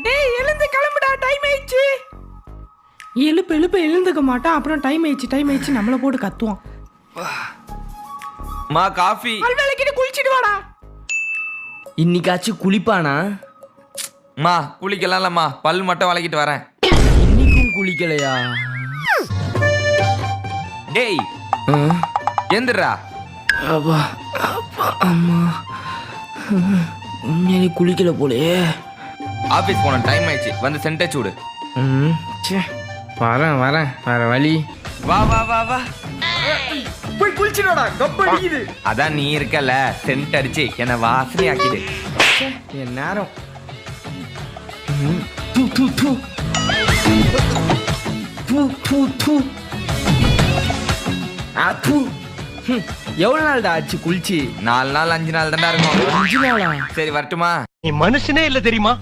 டேய் எழுந்து கிளம்புடா, டைம் ஆயிடுச்சு. எழுந்துக்க மாட்டான். அப்புறம் டைம் ஆயிடுச்சு நம்மள போட்டு கத்துவான். மா காஃபி. அல்வேளைக்கு குளிச்சிட்டு வாடா. இன்னைக்காச்சும் குளிப்பானா? மா குளிக்கலாம்லம்மா, பல் மட்டும் வளைக்கிட்டு வரேன். இன்னைக்கும் குளிக்கலையா? டேய் எந்திரா. அப்பா அப்பா அம்மா, உண்மையிலே குளிக்கல போலையே. ஆபீஸ் போன டைம் ஆயிடுச்சு, வந்து சென்டர் சூடு. வரேன் வேற வழி. வா வா வா வா, போய் குளிச்சிடா, கப் அடிக்குது. அதான் நீ இருக்கல, சென்ட் அடிச்சு என்ன வாசனை ஆக்கிடு. என் நேரம். எவ்வளவு நாள்டா ஆச்சு குளிச்சு? 4 நாள் 5 நாள் தான்டா இருக்கும். 5 நாளா? சரி வரட்டுமா? நீ மனுஷனே இல்ல தெரியுமா?